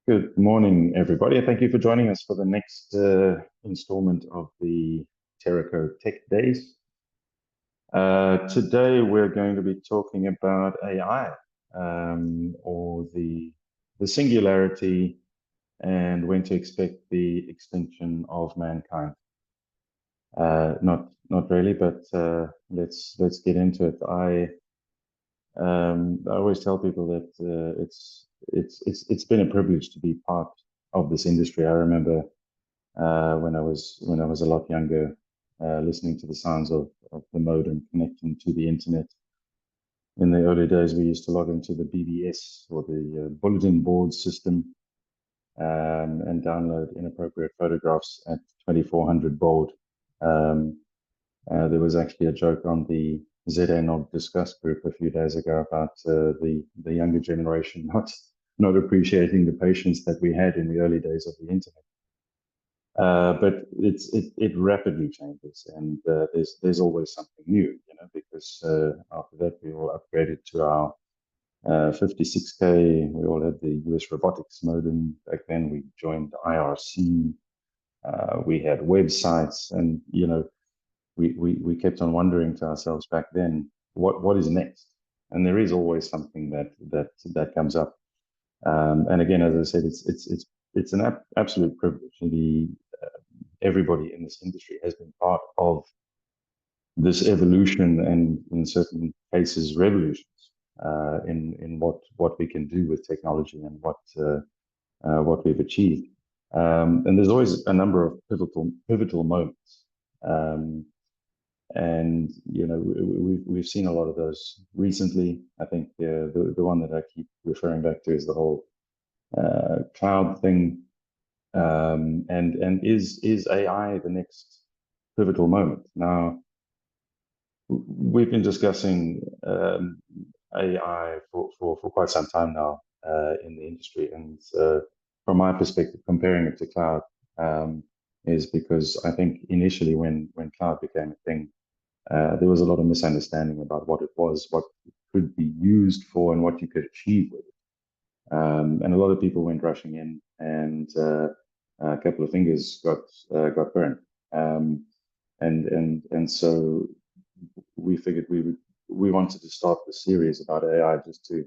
Good morning, everybody. Thank you for joining us for the next installment of the Teraco Tech Days. Today, we're going to be talking about AI, or the singularity and when to expect the extinction of mankind. Not really, but let's get into it. I always tell people that it's been a privilege to be part of this industry. I remember when I was a lot younger, listening to the sounds of the modem connecting to the internet. In the early days, we used to log into the BBS or the bulletin board system, and download inappropriate photographs at 2400 baud. There was actually a joke on the ZA Not Discuss group a few days ago about the younger generation not appreciating the patience that we had in the early days of the internet. But it rapidly changes, and there's always something new, because after that we all upgraded to our 56K. We all had the US robotics modem back then. We joined IRC. We had websites, and we kept on wondering to ourselves back then, what is next? And there is always something that comes up. And again, as I said, it's an absolute privilege. Everybody in this industry has been part of this evolution, and in certain cases, revolutions in what we can do with technology and what we've achieved. And there's always a number of pivotal moments. And we've seen a lot of those recently. I think the one that I keep referring back to is the whole cloud thing. And is AI the next pivotal moment? Now, we've been discussing AI for quite some time now in the industry, and from my perspective, comparing it to cloud is because I think initially when cloud became a thing, there was a lot of misunderstanding about what it was, what it could be used for, and what you could achieve with it. And a lot of people went rushing in, and a couple of fingers got burned. And so we figured we wanted to start the series about AI just to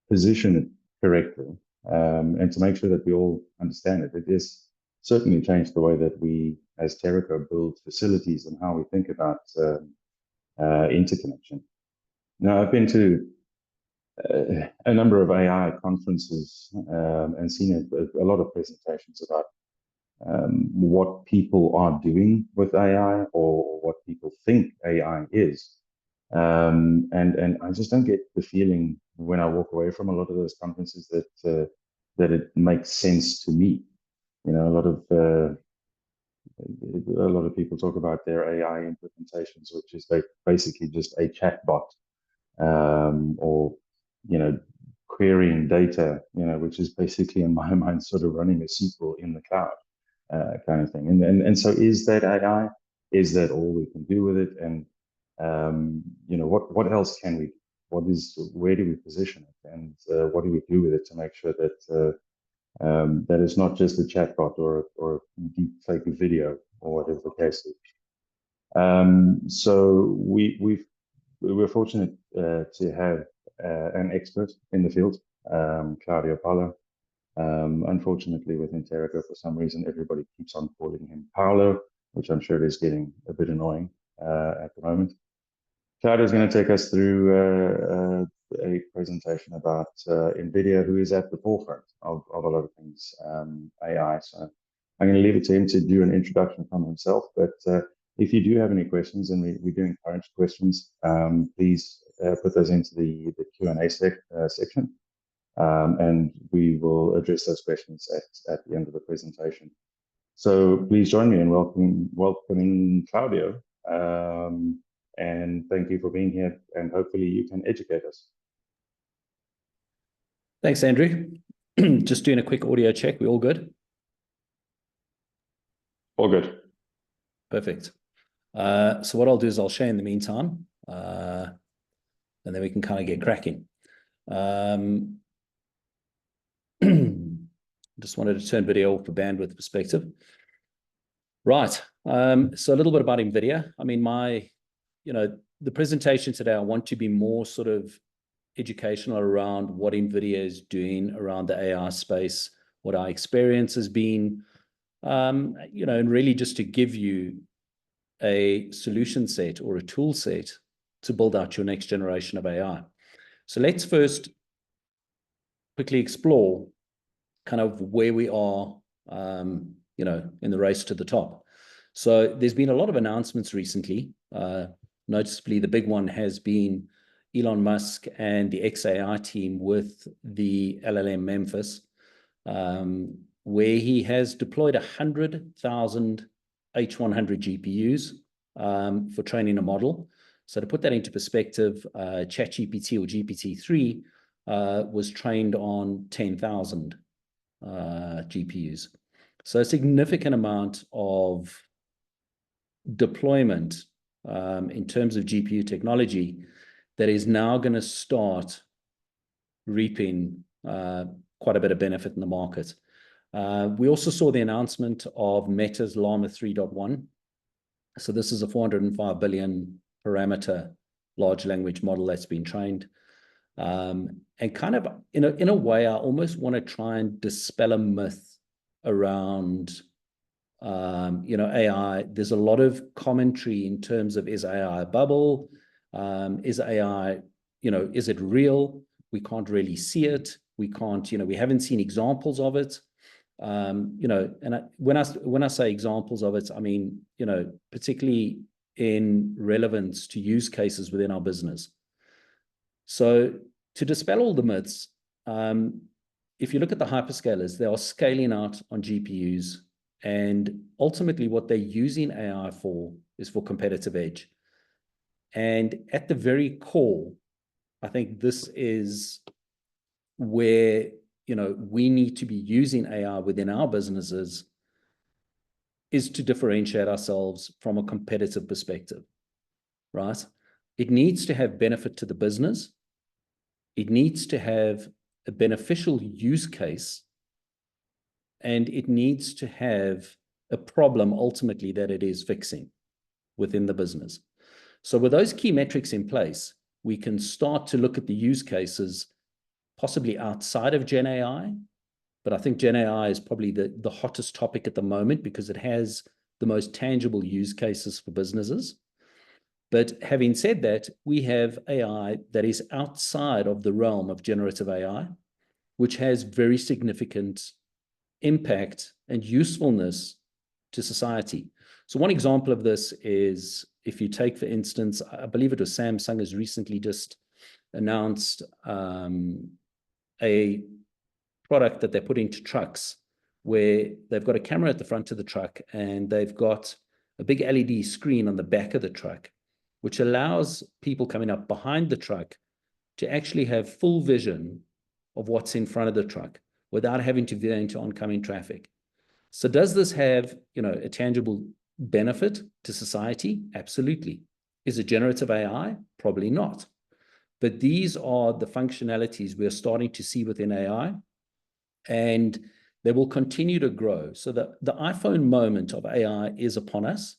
position it correctly, and to make sure that we all understand it. It has certainly changed the way that we, as Teraco, build facilities and how we think about interconnection. Now, I've been to a number of AI conferences and seen a lot of presentations about what people are doing with AI, or what people think AI is. And I just don't get the feeling when I walk away from a lot of those conferences that it makes sense to me. A lot of people talk about their AI implementations, which is basically just a chatbot, or querying data, which is basically, in my mind, sort of running a SQL in the cloud, kind of thing. And so, is that AI? Is that all we can do with it? And what else can we do? Where do we position it, and what do we do with it to make sure that that it's not just a chatbot or deep fake video, or whatever the case is. So we're fortunate to have an expert in the field, Claudio Polla. Unfortunately, within Teraco, for some reason, everybody keeps on calling him Paolo, which I'm sure is getting a bit annoying at the moment. Claudio is going to take us through a presentation about NVIDIA, who is at the forefront of a lot of things AI. So I'm going to leave it to him to do an introduction from himself. But if you do have any questions, and we do encourage questions, please put those into the Q&A section, and we will address those questions at the end of the presentation. So please join me in welcoming Claudio. And thank you for being here, and hopefully you can educate us. Thanks, Andrew. Just doing a quick audio check. We all good? All good. Perfect. So what I'll do is I'll share in the meantime, and then we can kind of get cracking. Just wanted to turn video off for bandwidth perspective. Right. So a little bit about NVIDIA. I mean, the presentation today, I want to be more sort of educational around what NVIDIA is doing around the AI space, what our experience has been, and really just to give you a solution set or a tool set to build out your next generation of AI. So let's first quickly explore kind of where we are, in the race to the top. So there's been a lot of announcements recently. Noticeably, the big one has been Elon Musk and the XAI team with the LLM Memphis, where he has deployed 100,000 H100 GPUs for training a model. So to put that into perspective, ChatGPT or GPT-3 was trained on 10,000 GPUs. So a significant amount of deployment in terms of GPU technology that is now going to start reaping quite a bit of benefit in the market. We also saw the announcement of Meta's Llama 3.1. So this is a 405 billion parameter large language model that's been trained. And kind of in a way, I almost want to try and dispel a myth around AI. There's a lot of commentary in terms of, is AI a bubble? Is AI, is it real? We can't really see it. We can't, we haven't seen examples of it. And when I say examples of it, I mean, particularly in relevance to use cases within our business. So to dispel all the myths, if you look at the hyperscalers, they are scaling out on GPUs, and ultimately what they're using AI for is for competitive edge. And at the very core, I think this is where, we need to be using AI within our businesses, is to differentiate ourselves from a competitive perspective, right? It needs to have benefit to the business. It needs to have a beneficial use case, and it needs to have a problem ultimately that it is fixing within the business. So with those key metrics in place, we can start to look at the use cases possibly outside of Gen AI, but I think Gen AI is probably the hottest topic at the moment because it has the most tangible use cases for businesses. But having said that, we have AI that is outside of the realm of generative AI, which has very significant impact and usefulness to society. So one example of this is, if you take, for instance, I believe it was Samsung has recently just announced a product that they're putting into trucks, where they've got a camera at the front of the truck and they've got a big LED screen on the back of the truck, which allows people coming up behind the truck to actually have full vision of what's in front of the truck without having to veer into oncoming traffic. So does this have, a tangible benefit to society? Absolutely. Is it generative AI? Probably not. But these are the functionalities we're starting to see within AI, and they will continue to grow. So the iPhone moment of AI is upon us.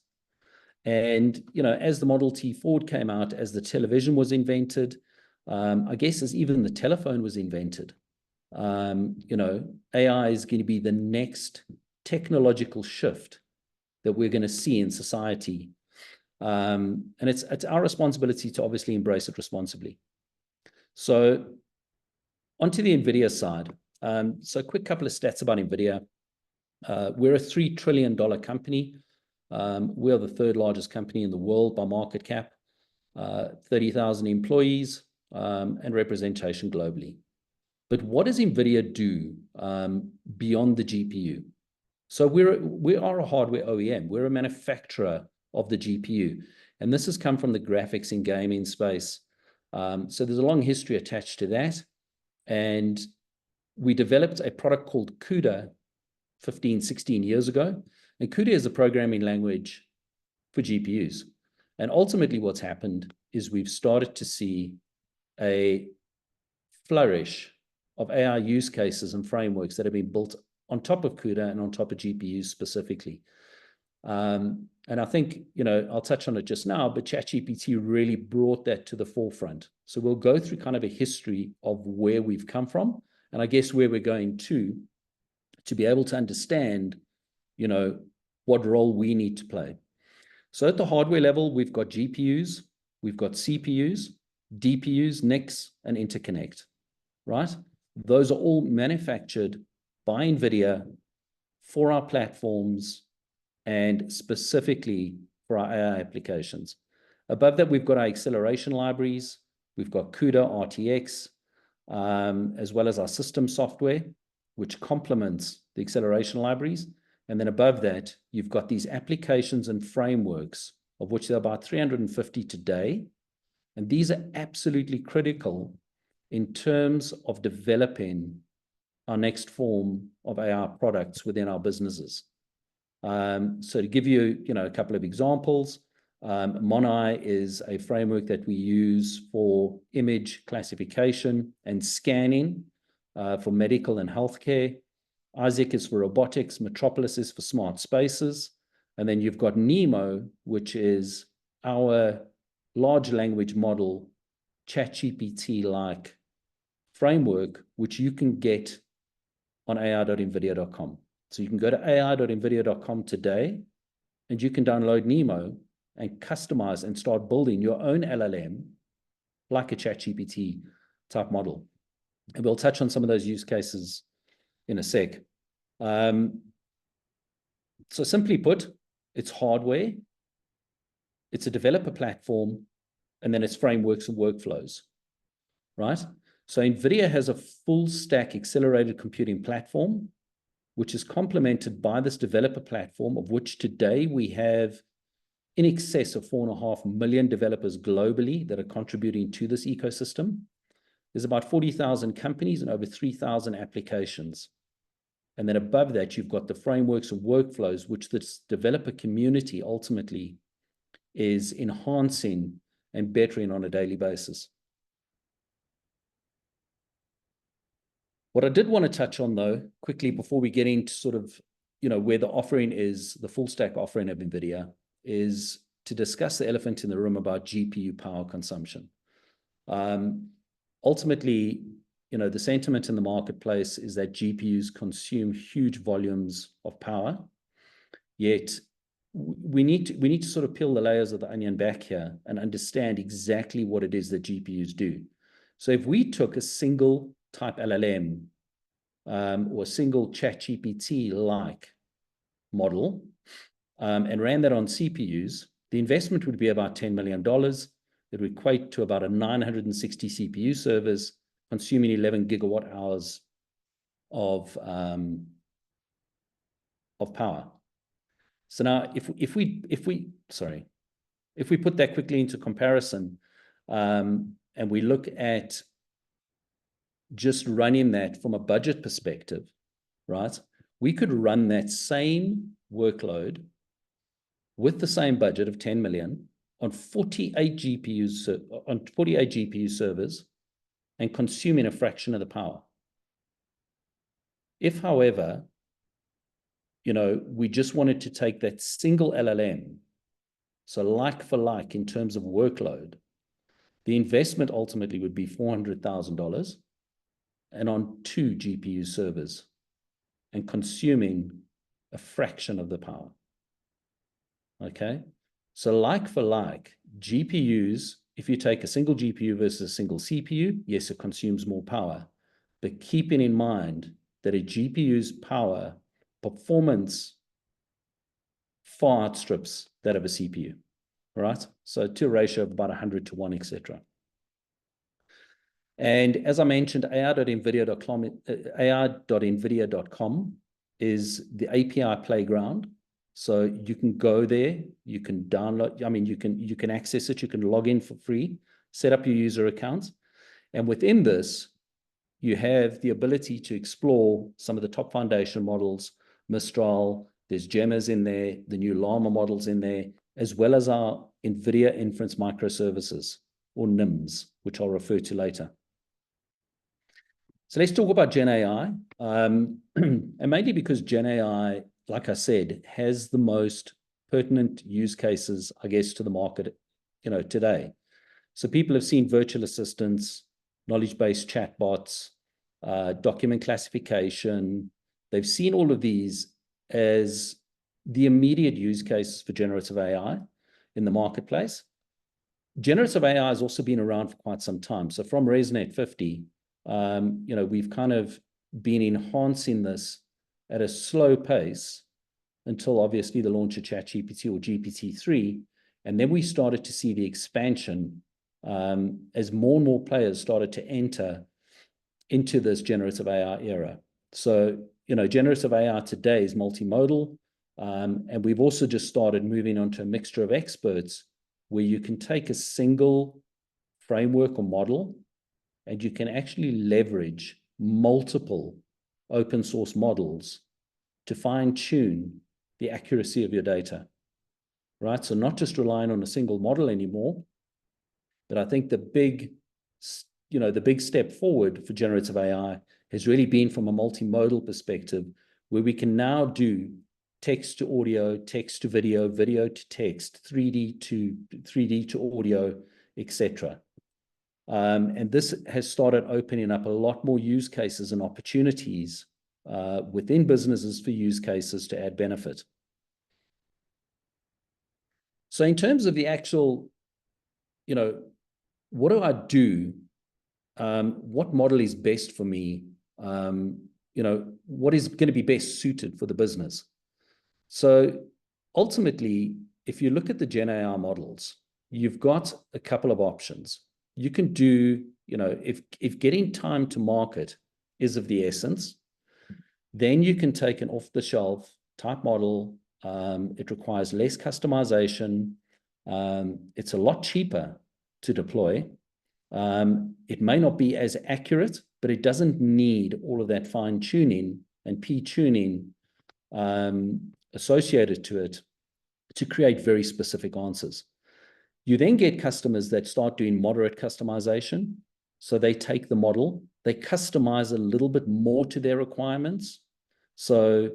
And, as the Model T Ford came out, as the television was invented, I guess as even the telephone was invented, AI is going to be the next technological shift that we're going to see in society. And it's our responsibility to obviously embrace it responsibly. So onto the NVIDIA side. So a quick couple of stats about NVIDIA. We're a $3 trillion company. We are the third largest company in the world by market cap, 30,000 employees, and representation globally. But what does NVIDIA do beyond the GPU? So we are a hardware OEM. We're a manufacturer of the GPU. And this has come from the graphics and gaming space. So there's a long history attached to that. And we developed a product called CUDA 15, 16 years ago. And CUDA is a programming language for GPUs. And ultimately what's happened is we've started to see a flourish of AI use cases and frameworks that have been built on top of CUDA and on top of GPUs specifically. And I think, I'll touch on it just now, but ChatGPT really brought that to the forefront. So we'll go through kind of a history of where we've come from, and I guess where we're going to be able to understand, what role we need to play. So at the hardware level, we've got GPUs, we've got CPUs, DPUs, NICs, and interconnect, right? Those are all manufactured by NVIDIA for our platforms and specifically for our AI applications. Above that, we've got our acceleration libraries. We've got CUDA, RTX, as well as our system software, which complements the acceleration libraries. And then above that, you've got these applications and frameworks, of which there are about 350 today. And these are absolutely critical in terms of developing our next form of AI products within our businesses. So to give you, a couple of examples, Monai is a framework that we use for image classification and scanning for medical and healthcare. Isaac is for robotics. Metropolis is for smart spaces. And then you've got Nemo, which is our large language model, ChatGPT-like framework, which you can get on ai.nvidia.com. So you can go to ai.nvidia.com today, and you can download Nemo and customize and start building your own LLM like a ChatGPT type model. And we'll touch on some of those use cases in a sec. So simply put, it's hardware, it's a developer platform, and then it's frameworks and workflows, right? So NVIDIA has a full stack accelerated computing platform, which is complemented by this developer platform, of which today we have in excess of 4.5 million developers globally that are contributing to this ecosystem. There's about 40,000 companies and over 3,000 applications. And then above that, you've got the frameworks and workflows, which this developer community ultimately is enhancing and bettering on a daily basis. What I did want to touch on, though, quickly before we get into sort of, where the offering is, the full stack offering of NVIDIA, is to discuss the elephant in the room about GPU power consumption. Ultimately, the sentiment in the marketplace is that GPUs consume huge volumes of power, yet we need to sort of peel the layers of the onion back here and understand exactly what it is that GPUs do. So if we took a single type LLM or a single ChatGPT-like model and ran that on CPUs, the investment would be about $10 million. It would equate to about a 960 CPU servers consuming 11 gigawatt hours of power. So now, if we put that quickly into comparison, and we look at just running that from a budget perspective, right? We could run that same workload with the same budget of 10 million on 48 GPU servers and consuming a fraction of the power. If, however, we just wanted to take that single LLM, so like for like in terms of workload, the investment ultimately would be $400,000 and on 2 GPU servers and consuming a fraction of the power. Okay? So like for like, GPUs, if you take a single GPU versus a single CPU, yes, it consumes more power. But keeping in mind that a GPU's power performance far outstrips that of a CPU, right? So to a ratio of about 100 to 1, etc. And as I mentioned, ai.nvidia.com is the API playground. So you can go there, you can download, you can access it, you can log in for free, set up your user accounts. And within this, you have the ability to explore some of the top foundation models, Mistral, there's Gemmas in there, the new Llama models in there, as well as our NVIDIA Inference Microservices, or NIMs, which I'll refer to later. So let's talk about Gen AI, and mainly because Gen AI, like I said, has the most pertinent use cases, I guess, to the market, today. So people have seen virtual assistants, knowledge-based chatbots, document classification. They've seen all of these as the immediate use cases for generative AI in the marketplace. Generative AI has also been around for quite some time. So from ResNet 50, we've kind of been enhancing this at a slow pace until obviously the launch of ChatGPT or GPT-3. And then we started to see the expansion as more and more players started to enter into this generative AI era. So, generative AI today is multimodal. And we've also just started moving on to a mixture of experts where you can take a single framework or model and you can actually leverage multiple open source models to fine tune the accuracy of your data, right? So not just relying on a single model anymore, but I think the big step forward for generative AI has really been from a multimodal perspective, where we can now do text to audio, text to video, video to text, 3D to audio, etc. And this has started opening up a lot more use cases and opportunities within businesses for use cases to add benefit. So in terms of the actual, what do I do? What model is best for me? What is going to be best suited for the business? So ultimately, if you look at the Gen AI models, you've got a couple of options. You can do, if getting time to market is of the essence, then you can take an off-the-shelf type model. It requires less customization. It's a lot cheaper to deploy. It may not be as accurate, but it doesn't need all of that fine tuning and p-tuning associated to it to create very specific answers. You then get customers that start doing moderate customization. So they take the model, they customize a little bit more to their requirements. So,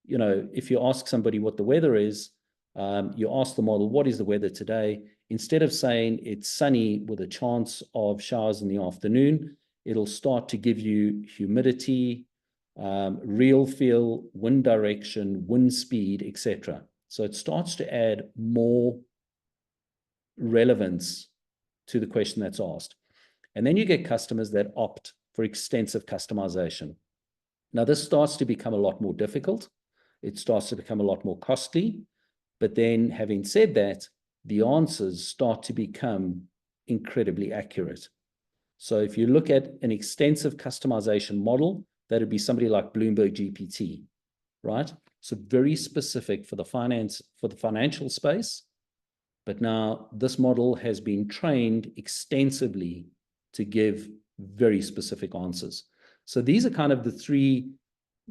if you ask somebody what the weather is, you ask the model, what is the weather today? Instead of saying it's sunny with a chance of showers in the afternoon, it'll start to give you humidity, real feel, wind direction, wind speed, etc. So it starts to add more relevance to the question that's asked. And then you get customers that opt for extensive customization. Now, this starts to become a lot more difficult. It starts to become a lot more costly. But then, having said that, the answers start to become incredibly accurate. So if you look at an extensive customization model, that would be somebody like Bloomberg GPT, right? So very specific for the financial space. But now this model has been trained extensively to give very specific answers. So these are kind of the three,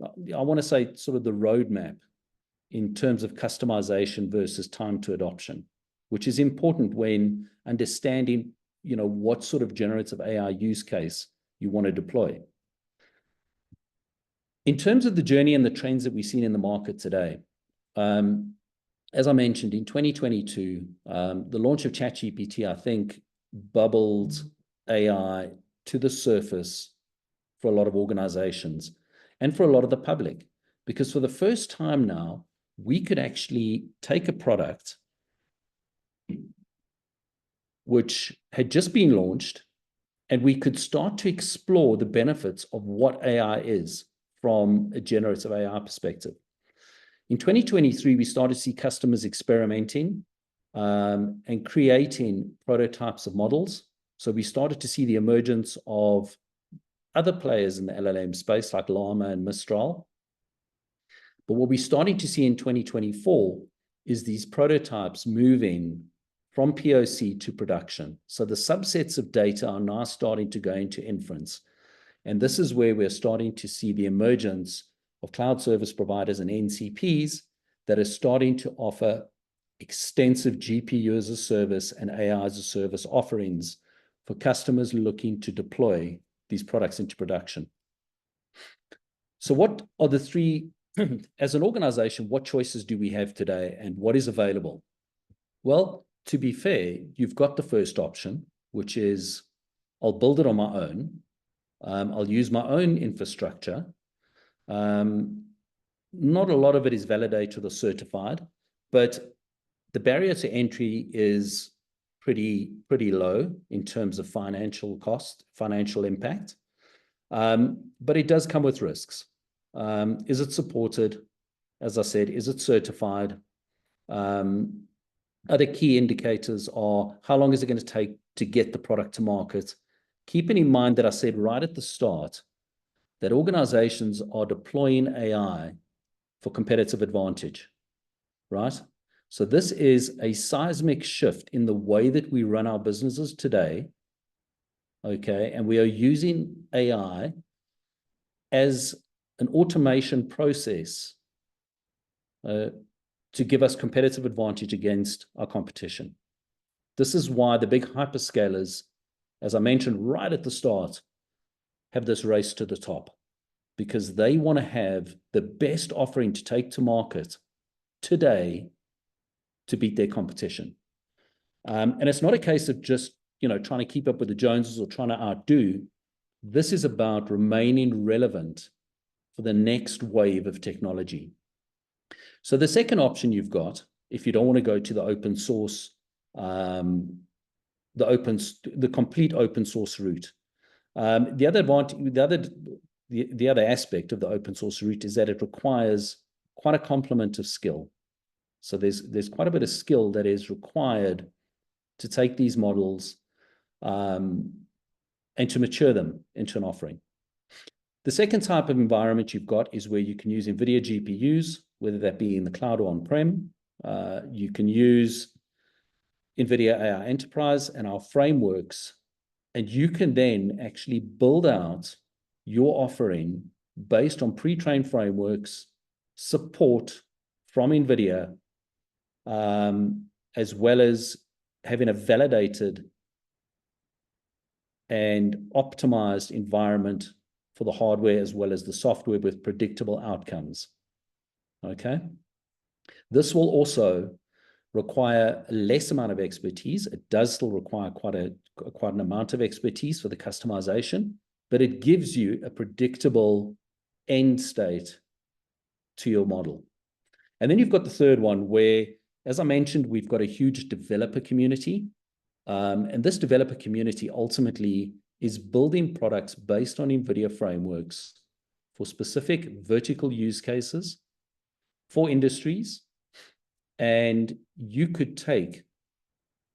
I want to say, sort of the roadmap in terms of customization versus time to adoption, which is important when understanding, what sort of generative AI use case you want to deploy. In terms of the journey and the trends that we've seen in the market today, as I mentioned, in 2022, the launch of ChatGPT, I think, bubbled AI to the surface for a lot of organizations and for a lot of the public, because for the first time now, we could actually take a product which had just been launched, and we could start to explore the benefits of what AI is from a generative AI perspective. In 2023, we started to see customers experimenting and creating prototypes of models. So we started to see the emergence of other players in the LLM space like Llama and Mistral. But what we're starting to see in 2024 is these prototypes moving from POC to production. So the subsets of data are now starting to go into inference. And this is where we're starting to see the emergence of cloud service providers and NCPs that are starting to offer extensive GPU as a service and AI as a service offerings for customers looking to deploy these products into production. So what are the three, as an organization, what choices do we have today and what is available? Well, to be fair, you've got the first option, which is I'll build it on my own. I'll use my own infrastructure. Not a lot of it is validated or certified, but the barrier to entry is pretty low in terms of financial cost, financial impact. But it does come with risks. Is it supported? As I said, is it certified? Other key indicators are how long is it going to take to get the product to market? Keeping in mind that I said right at the start that organizations are deploying AI for competitive advantage, right? So this is a seismic shift in the way that we run our businesses today, okay? And we are using AI as an automation process to give us competitive advantage against our competition. This is why the big hyperscalers, as I mentioned right at the start, have this race to the top, because they want to have the best offering to take to market today to beat their competition. And it's not a case of just, trying to keep up with the Joneses or trying to outdo. This is about remaining relevant for the next wave of technology. So the second option you've got, if you don't want to go to the open source, the complete open source route. The other aspect of the open source route is that it requires quite a complement of skill. So there's quite a bit of skill that is required to take these models and to mature them into an offering. The second type of environment you've got is where you can use NVIDIA GPUs, whether that be in the cloud or on-prem. You can use NVIDIA AI Enterprise and our frameworks, and you can then actually build out your offering based on pre-trained frameworks, support from NVIDIA, as well as having a validated and optimized environment for the hardware as well as the software with predictable outcomes. Okay. This will also require a less amount of expertise. It does still require quite an amount of expertise for the customization, but it gives you a predictable end state to your model. And then you've got the third one where, as I mentioned, we've got a huge developer community. And this developer community ultimately is building products based on NVIDIA frameworks for specific vertical use cases for industries. And you could take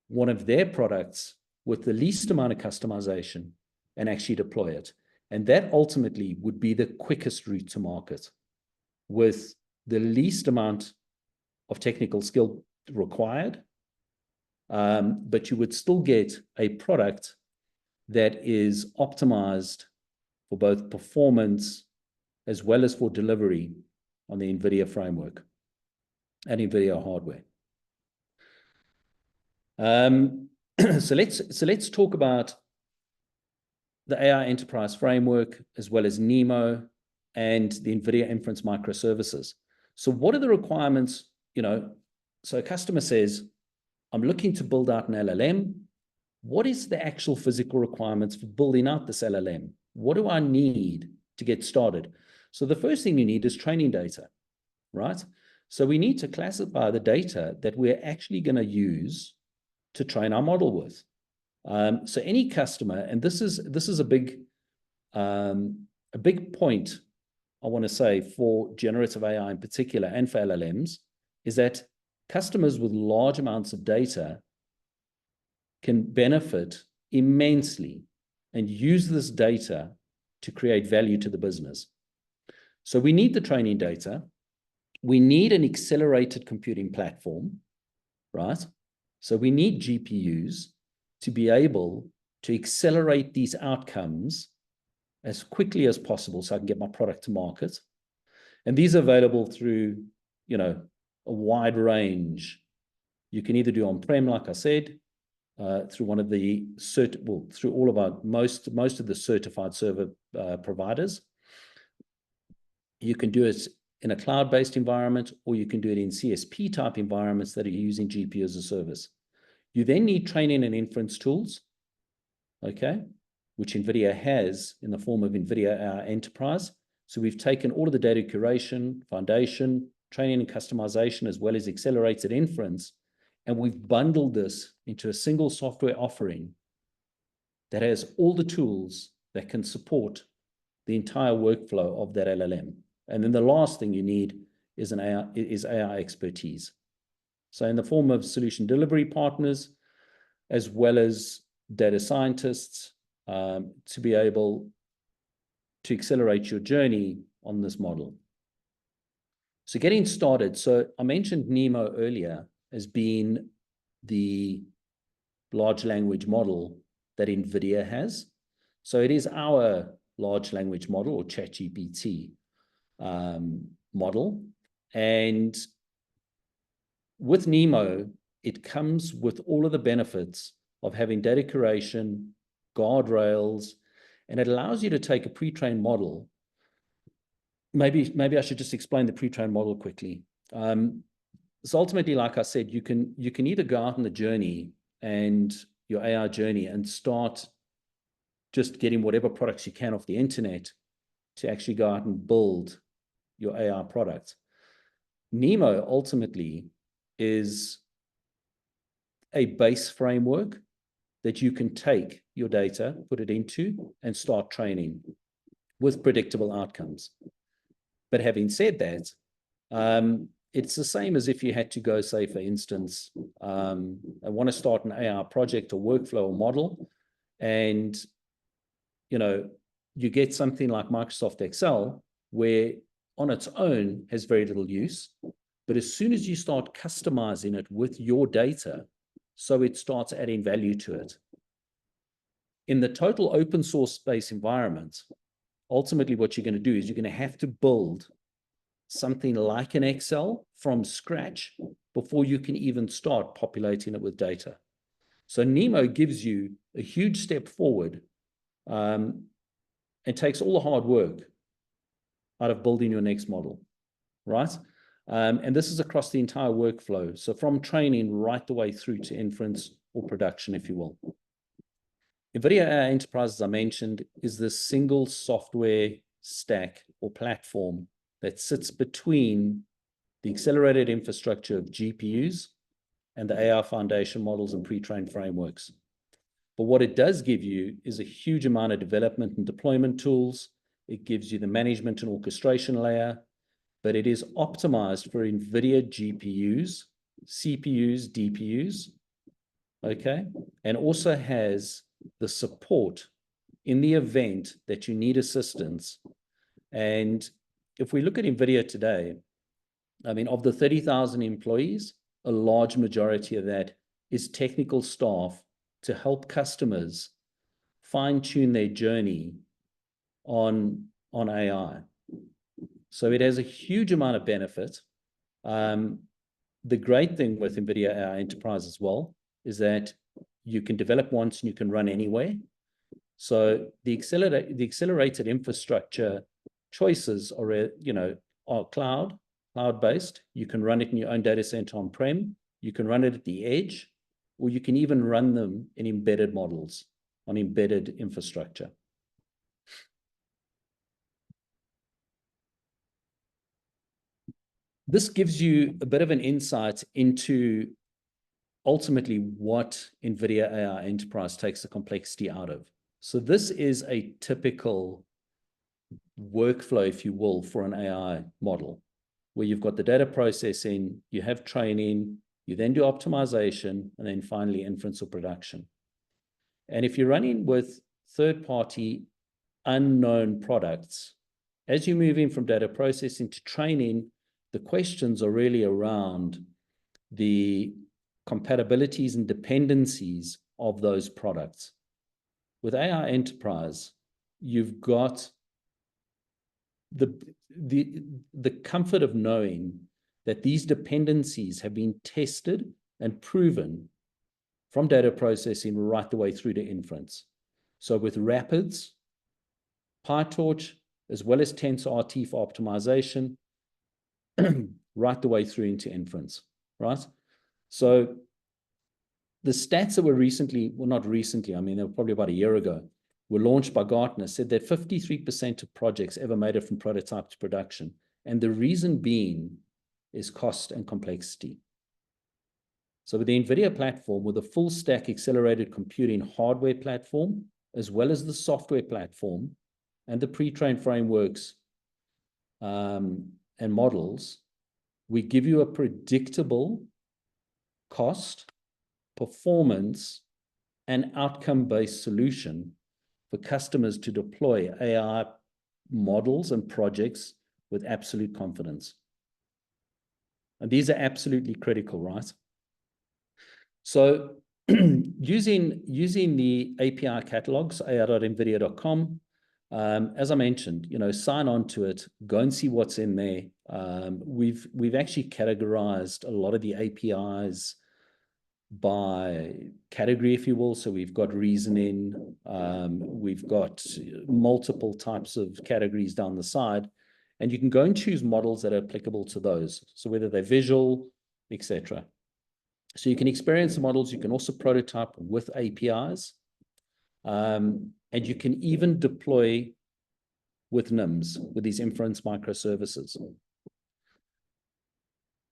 one of their products with the least amount of customization and actually deploy it. And that ultimately would be the quickest route to market with the least amount of technical skill required. But you would still get a product that is optimized for both performance as well as for delivery on the NVIDIA framework and NVIDIA hardware. So let's talk about the AI Enterprise framework as well as NeMo and the NVIDIA Inference Microservices. So what are the requirements? So a customer says, I'm looking to build out an LLM. What is the actual physical requirements for building out this LLM? What do I need to get started? So the first thing you need is training data, right? So we need to classify the data that we're actually going to use to train our model with. So any customer, and this is a big point I want to say for generative AI in particular and for LLMs, is that customers with large amounts of data can benefit immensely and use this data to create value to the business. So we need the training data. We need an accelerated computing platform, right? So we need GPUs to be able to accelerate these outcomes as quickly as possible so I can get my product to market. And these are available through, a wide range. You can either do on-prem, like I said, through one of the through all of our most of the certified server providers, You can do it in a cloud-based environment, or you can do it in CSP type environments that are using GPU as a service. You then need training and inference tools, okay, which NVIDIA has in the form of NVIDIA AI Enterprise. So we've taken all of the data curation, foundation, training and customization, as well as accelerated inference, and we've bundled this into a single software offering that has all the tools that can support the entire workflow of that LLM. And then the last thing you need is AI expertise. So in the form of solution delivery partners, as well as data scientists, to be able to accelerate your journey on this model. So getting started, so I mentioned NeMo earlier as being the large language model that NVIDIA has. So it is our large language model, or ChatGPT model. And with NeMo, it comes with all of the benefits of having data curation, guardrails, and it allows you to take a pre-trained model. Maybe I should just explain the pre-trained model quickly. So ultimately, like I said, you can either go out on the journey and your AI journey and start just getting whatever products you can off the internet to actually go out and build your AI product. NeMo ultimately is a base framework that you can take your data, put it into, and start training with predictable outcomes. But having said that, it's the same as if you had to go, say, for instance, I want to start an AI project or workflow or model, and you get something like Microsoft Excel, where on its own has very little use. But as soon as you start customizing it with your data, so it starts adding value to it. In the total open source space environment, ultimately what you're going to do is you're going to have to build something like an Excel from scratch before you can even start populating it with data. So NeMo gives you a huge step forward and takes all the hard work out of building your next model, right? And this is across the entire workflow. So from training right the way through to inference or production, if you will. NVIDIA AI Enterprise, as I mentioned, is the single software stack or platform that sits between the accelerated infrastructure of GPUs and the AI foundation models and pre-trained frameworks. But what it does give you is a huge amount of development and deployment tools. It gives you the management and orchestration layer, but it is optimized for NVIDIA GPUs, CPUs, DPUs, okay? And also has the support in the event that you need assistance. And if we look at NVIDIA today, I mean, of the 30,000 employees, a large majority of that is technical staff to help customers fine-tune their journey on AI. So it has a huge amount of benefit. The great thing with NVIDIA AI Enterprise as well is that you can develop once and you can run anywhere. So the accelerated infrastructure choices are cloud-based. You can run it in your own data center on-prem. You can run it at the edge, or you can even run them in embedded models on embedded infrastructure. This gives you a bit of an insight into ultimately what NVIDIA AI Enterprise takes the complexity out of. So this is a typical workflow, if you will, for an AI model, where you've got the data processing, you have training, you then do optimization, and then finally inference or production. And if you're running with third-party unknown products, as you move in from data processing to training, the questions are really around the compatibilities and dependencies of those products. With AI Enterprise, you've got the comfort of knowing that these dependencies have been tested and proven from data processing right the way through to inference. So with Rapids, PyTorch, as well as TensorRT for optimization, right the way through into inference, right? So the stats that were recently, well, not recently, I mean, they were probably about a year ago, were launched by Gartner, said that 53% of projects ever made it from prototype to production. And the reason being is cost and complexity. So with the NVIDIA platform, with a full stack accelerated computing hardware platform, as well as the software platform and the pre-trained frameworks and models, we give you a predictable cost, performance, and outcome-based solution for customers to deploy AI models and projects with absolute confidence. And these are absolutely critical, right? So using the API catalogs, ai.nvidia.com, as I mentioned, sign on to it, go and see what's in there. We've actually categorized a lot of the APIs by category, if you will. So we've got reasoning, we've got multiple types of categories down the side, and you can go and choose models that are applicable to those. So whether they're visual, etc. So you can experience the models, you can also prototype with APIs, and you can even deploy with NIMs, with these inference microservices.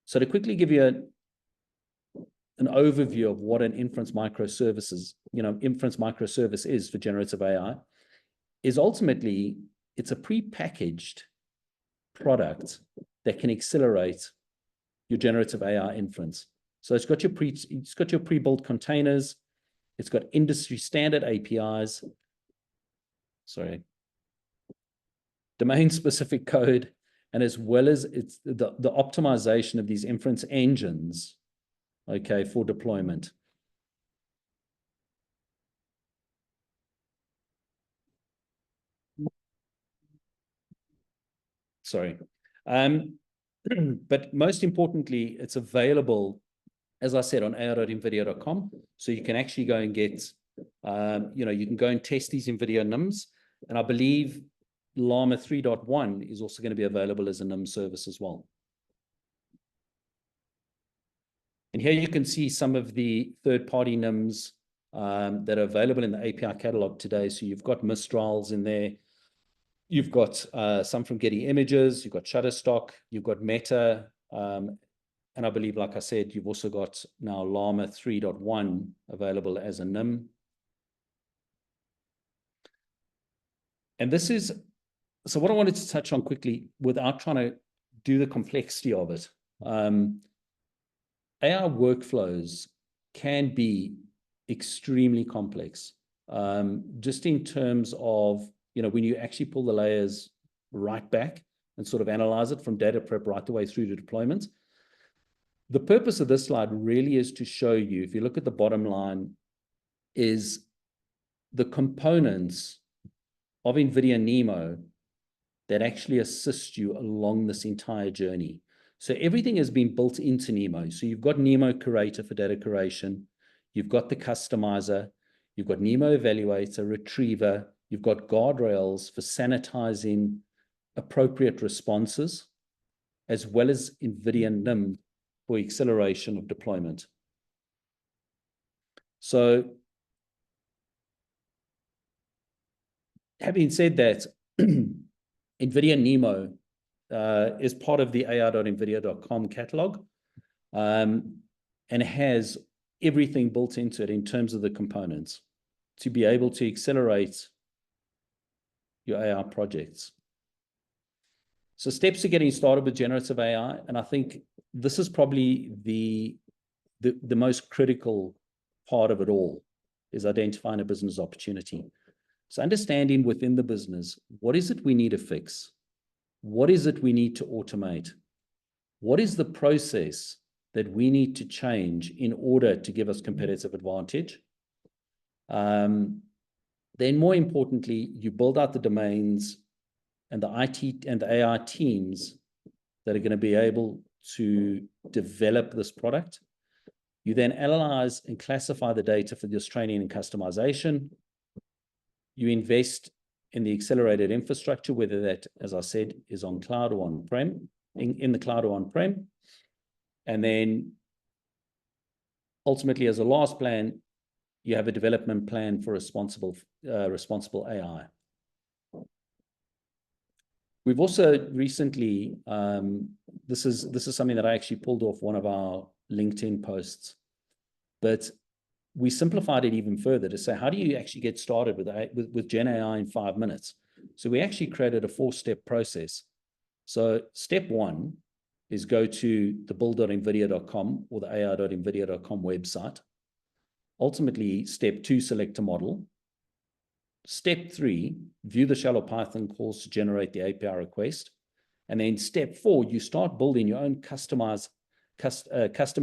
So to quickly give you an overview of what an inference microservice is for generative AI, is ultimately, it's a pre-packaged product that can accelerate your generative AI inference. So it's got your pre-built containers, it's got industry standard APIs, domain-specific code, and as well as it's the optimization of these inference engines, okay, for deployment. But most importantly, it's available, as I said, on ai.nvidia.com. So you can actually go and get, you can go and test these NVIDIA NIMs. And I believe Llama 3.1 is also going to be available as a NIM service as well. And here you can see some of the third-party NIMs that are available in the API catalog today. So you've got Mistrals in there. You've got some from Getty Images. You've got Shutterstock. You've got Meta. And I believe, like I said, you've also got now Llama 3.1 available as a NIM. And this is, so what I wanted to touch on quickly without trying to do the complexity of it. AI workflows can be extremely complex, just in terms of, when you actually pull the layers right back and sort of analyze it from data prep right the way through to deployment. The purpose of this slide really is to show you, if you look at the bottom line, is the components of NVIDIA NeMo that actually assist you along this entire journey. So everything has been built into NeMo. So you've got NeMo Curator for data curation, you've got the customizer, you've got NeMo Evaluator, Retriever, you've got guardrails for sanitizing appropriate responses, as well as NVIDIA NIM for acceleration of deployment. So having said that, NVIDIA NeMo is part of the ai.nvidia.com catalog, and has everything built into it in terms of the components to be able to accelerate your AI projects. So steps to getting started with generative AI, and I think this is probably the most critical part of it all, is identifying a business opportunity. So understanding within the business, what is it we need to fix? What is it we need to automate? What is the process that we need to change in order to give us competitive advantage? Then more importantly, you build out the domains and the IT and the AI teams that are going to be able to develop this product. You then analyze and classify the data for this training and customization. You invest in the accelerated infrastructure, whether that, as I said, is on cloud or on-prem, in the cloud or on-prem. And then ultimately, as a last plan, you have a development plan for responsible AI. We've also recently, this is something that I actually pulled off one of our LinkedIn posts, but we simplified it even further to say, how do you actually get started with Gen AI in 5 minutes? So we actually created a 4-step process. So step 1 is go to the build.nvidia.com or the ai.nvidia.com website. Ultimately, step 2, select a model. Step 3, view the shallow Python calls to generate the API request. And then step 4, you start building your own custom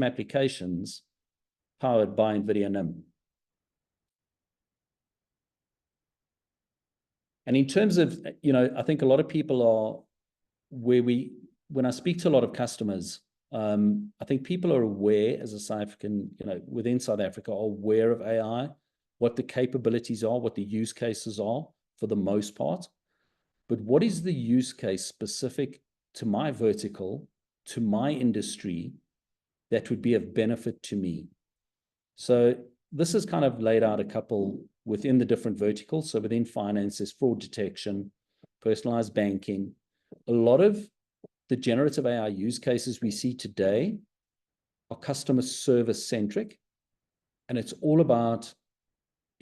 applications powered by NVIDIA NIM. And in terms of, I think a lot of people are when I speak to a lot of customers, I think people are aware as a South African, within South Africa, are aware of AI, what the capabilities are, what the use cases are for the most part. But what is the use case specific to my vertical, to my industry, that would be of benefit to me? So this is kind of laid out a couple within the different verticals. So within finance, there's fraud detection, personalized banking. A lot of the generative AI use cases we see today are customer service centric, and it's all about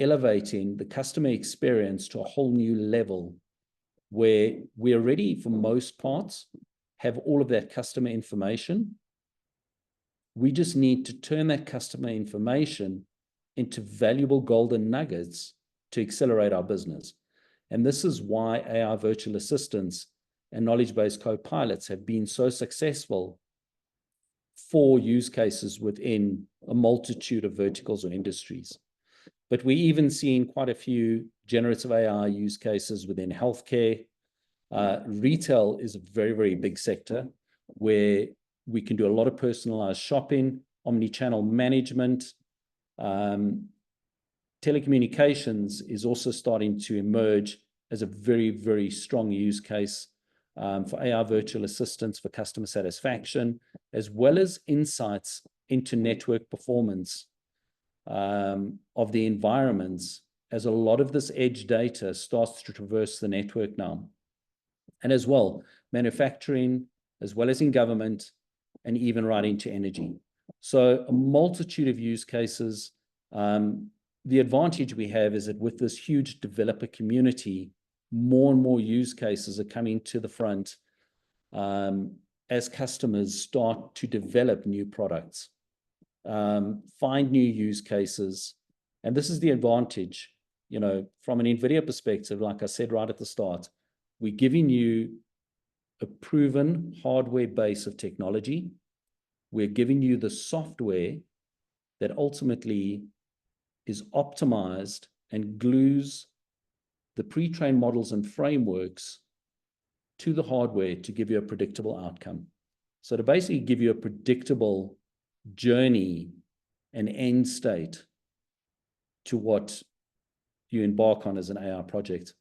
elevating the customer experience to a whole new level where we already, for most parts, have all of that customer information. We just need to turn that customer information into valuable golden nuggets to accelerate our business. And this is why AI virtual assistants and knowledge-based co-pilots have been so successful for use cases within a multitude of verticals or industries. But we even seen quite a few generative AI use cases within healthcare. Retail is a very, very big sector where we can do a lot of personalized shopping, omni-channel management. Telecommunications is also starting to emerge as a very, very strong use case for AI virtual assistants for customer satisfaction, as well as insights into network performance of the environments, as a lot of this edge data starts to traverse the network now. And as well, manufacturing, as well as in government, and even right into energy. So a multitude of use cases. The advantage we have is that with this huge developer community, more and more use cases are coming to the front as customers start to develop new products, find new use cases. And this is the advantage, from an NVIDIA perspective, like I said right at the start, we're giving you a proven hardware base of technology. We're giving you the software that ultimately is optimized and glues the pre-trained models and frameworks to the hardware to give you a predictable outcome. So to basically give you a predictable journey and end state to what you embark on as an AI project.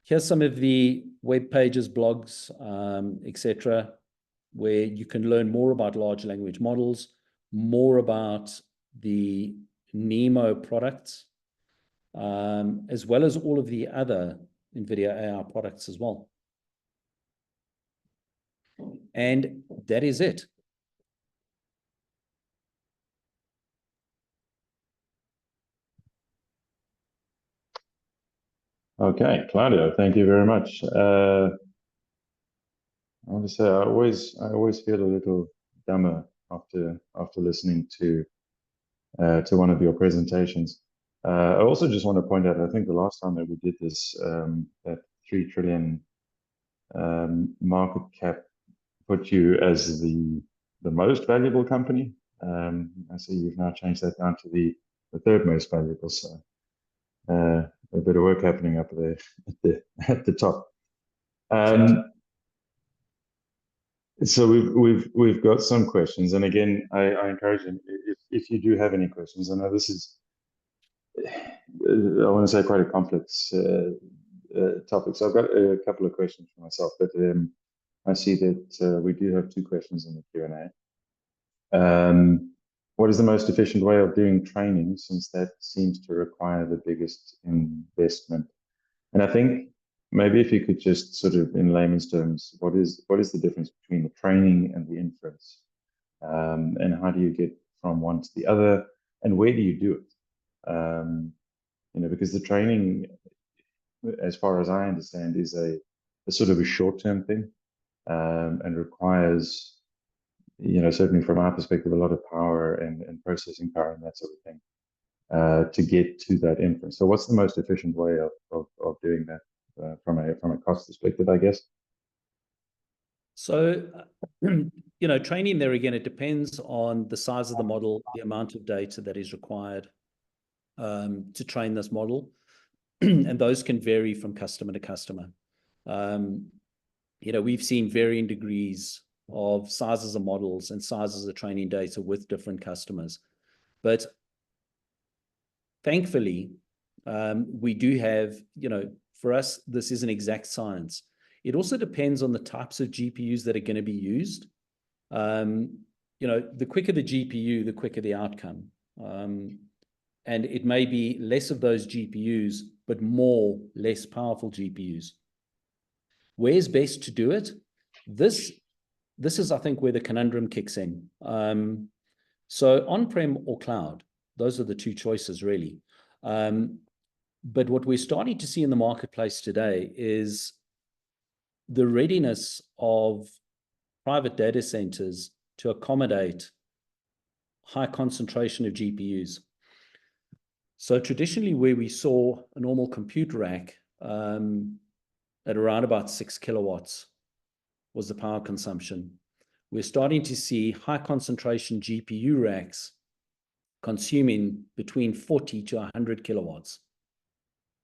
Here's some of the web pages, blogs, etc., where you can learn more about large language models, more about the Nemo products, as well as all of the other NVIDIA AI products as well. And that is it. Okay, Claudio, thank you very much. I want to say I always feel a little dumber after listening to one of your presentations. I also just want to point out, I think the last time that we did this, that 3 trillion market cap put you as the most valuable company. I see you've now changed that down to the third most valuable. So a bit of work happening up there at the top. So we've got some questions, and again, I encourage you, if you do have any questions. I know this is I want to say quite a complex topic. So I've got a couple of questions for myself, but I see that we do have two questions in the Q&A. What is the most efficient way of doing training, since that seems to require the biggest investment? And I think maybe if you could just sort of, in layman's terms, what is the difference between the training and the inference? And how do you get from one to the other? And where do you do it? Because the training, as far as I understand, is a sort of a short-term thing, and requires, certainly from our perspective, a lot of power and processing power and that sort of thing, to get to that inference. So what's the most efficient way of doing that from a cost perspective, I guess? So, training there again, it depends on the size of the model, the amount of data that is required to train this model. And those can vary from customer to customer. We've seen varying degrees of sizes of models and sizes of training data with different customers. But thankfully, we do have, for us, this is an exact science. It also depends on the types of GPUs that are going to be used. The quicker the GPU, the quicker the outcome. And it may be less of those GPUs, but more less powerful GPUs. Where's best to do it? This is, I think, where the conundrum kicks in. So on-prem or cloud, those are the two choices, really. But what we're starting to see in the marketplace today is the readiness of private data centers to accommodate high concentration of GPUs. So traditionally, where we saw a normal compute rack at around about 6 kilowatts was the power consumption, we're starting to see high concentration GPU racks consuming between 40 to 100 kilowatts.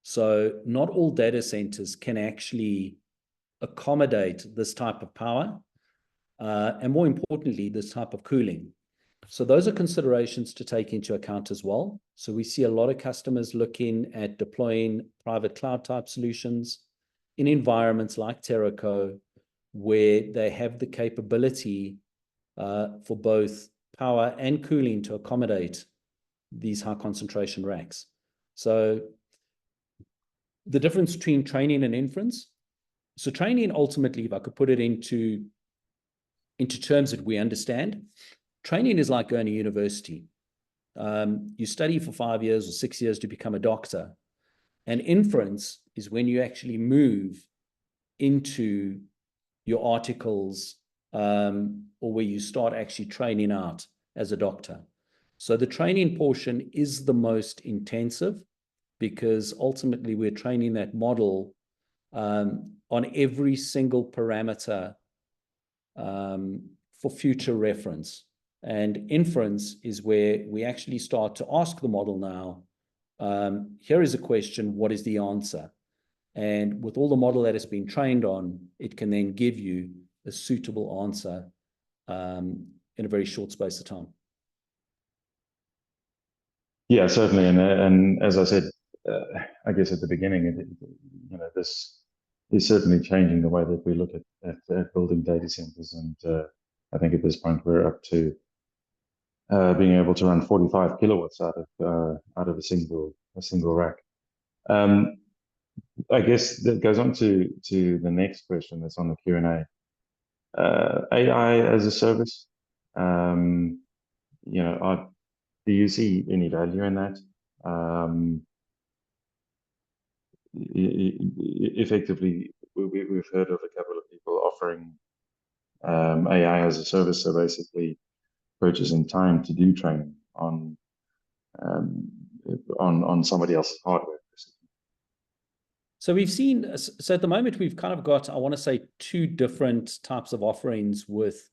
So not all data centers can actually accommodate this type of power, and more importantly, this type of cooling. So those are considerations to take into account as well. So we see a lot of customers looking at deploying private cloud type solutions in environments like Teraco, where they have the capability for both power and cooling to accommodate these high concentration racks. So the difference between training and inference. So training, ultimately, if I could put it into terms that we understand, training is like going to university. You study for 5 years or 6 years to become a doctor. And inference is when you actually move into your articles, or where you start actually training out as a doctor. So the training portion is the most intensive, because ultimately we're training that model on every single parameter for future reference. And inference is where we actually start to ask the model now, here is a question, what is the answer? And with all the model that has been trained on, it can then give you a suitable answer in a very short space of time. Yeah, certainly. And as I said, I guess at the beginning, this is certainly changing the way that we look at building data centers. And I think at this point we're up to being able to run 45 kilowatts out of a single rack. I guess that goes on to the next question that's on the Q&A. AI as a service. Do you see any value in that? Effectively, we've heard of a couple of people offering AI as a service, so basically purchasing time to do training on somebody else's hardware. So we've seen, so at the moment we've kind of got, I want to say, two different types of offerings with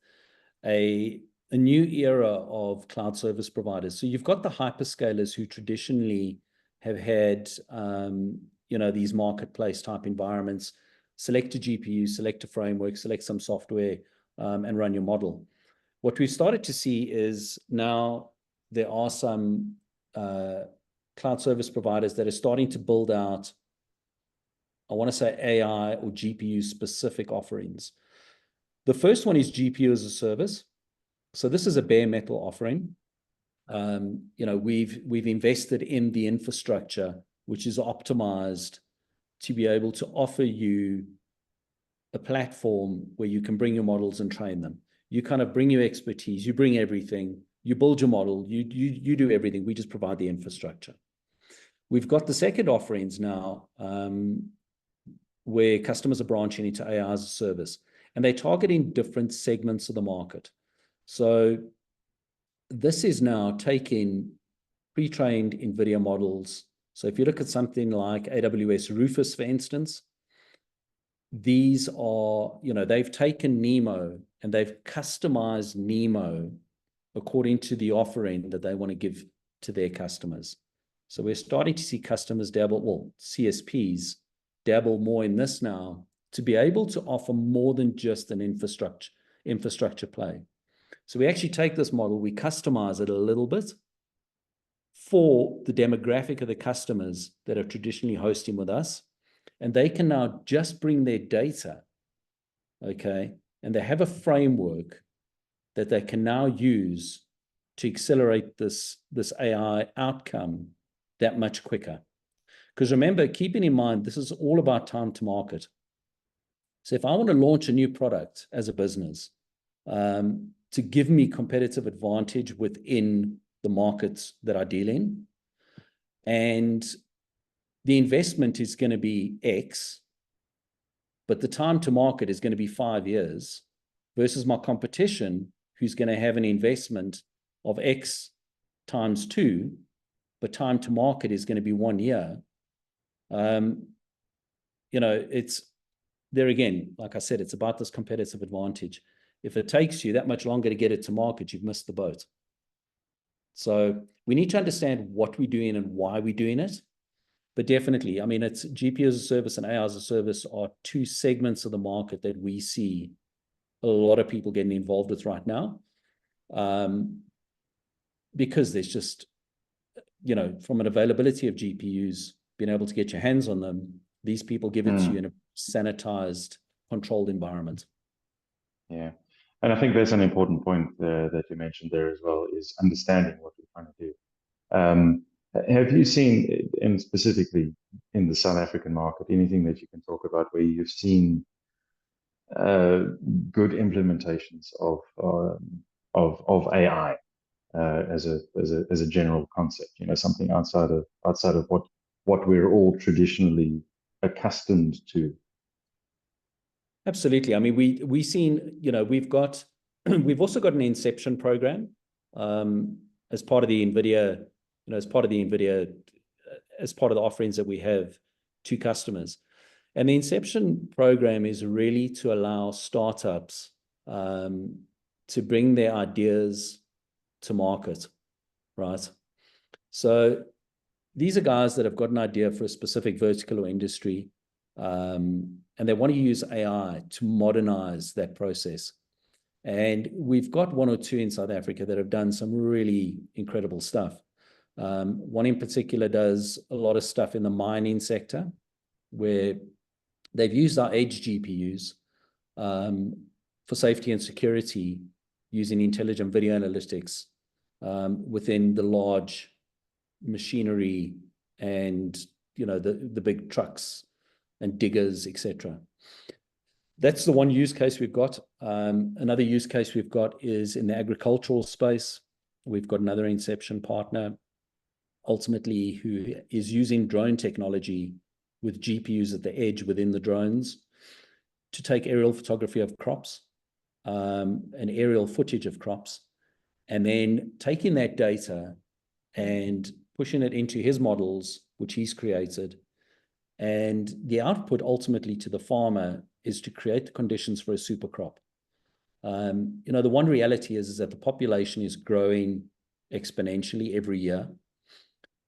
a new era of cloud service providers. So you've got the hyperscalers who traditionally have had, these marketplace type environments, select a GPU, select a framework, select some software, and run your model. What we've started to see is now there are some cloud service providers that are starting to build out, I want to say AI or GPU specific offerings. The first one is GPU as a service. So this is a bare metal offering. We've invested in the infrastructure, which is optimized to be able to offer you a platform where you can bring your models and train them. You kind of bring your expertise, you bring everything, you build your model, you do everything. We just provide the infrastructure. We've got the second offerings now, where customers are branching into AI as a service, and they're targeting different segments of the market. So this is now taking pre-trained NVIDIA models. So if you look at something like AWS Rufus, for instance, these are, they've taken Nemo and they've customized Nemo according to the offering that they want to give to their customers. So we're starting to see customers dabble, well, CSPs dabble more in this now to be able to offer more than just an infrastructure play. So we actually take this model, we customize it a little bit for the demographic of the customers that are traditionally hosting with us, and they can now just bring their data, okay, and they have a framework that they can now use to accelerate this AI outcome that much quicker. Because remember, keeping in mind, this is all about time to market. So if I want to launch a new product as a business, to give me competitive advantage within the markets that I deal in, and the investment is going to be X, but the time to market is going to be 5 years, versus my competition, who's going to have an investment of X times 2, but time to market is going to be 1 year. It's there again, like I said, it's about this competitive advantage. If it takes you that much longer to get it to market, you've missed the boat. So we need to understand what we're doing and why we're doing it. But definitely, I mean, it's GPU as a service and AI as a service are two segments of the market that we see a lot of people getting involved with right now. Because there's just, from an availability of GPUs, being able to get your hands on them, these people give it to you in a sanitized, controlled environment. Yeah. And I think there's an important point that you mentioned there as well, is understanding what you're trying to do. Have you seen, and specifically in the South African market, anything that you can talk about where you've seen good implementations of AI as a general concept? Something outside of what we're all traditionally accustomed to. Absolutely. I mean, we've seen, we've also got an Inception program as part of the NVIDIA, as part of the offerings that we have to customers. And the Inception program is really to allow startups to bring their ideas to market, right? So these are guys that have got an idea for a specific vertical or industry, and they want to use AI to modernize that process. And we've got one or two in South Africa that have done some really incredible stuff. One in particular does a lot of stuff in the mining sector, where they've used our edge GPUs for safety and security using intelligent video analytics within the large machinery and the big trucks and diggers, etc. That's the one use case we've got. Another use case we've got is in the agricultural space. We've got another Inception partner, ultimately, who is using drone technology with GPUs at the edge within the drones to take aerial photography of crops and aerial footage of crops, and then taking that data and pushing it into his models, which he's created. And the output ultimately to the farmer is to create the conditions for a super crop. The one reality is that the population is growing exponentially every year.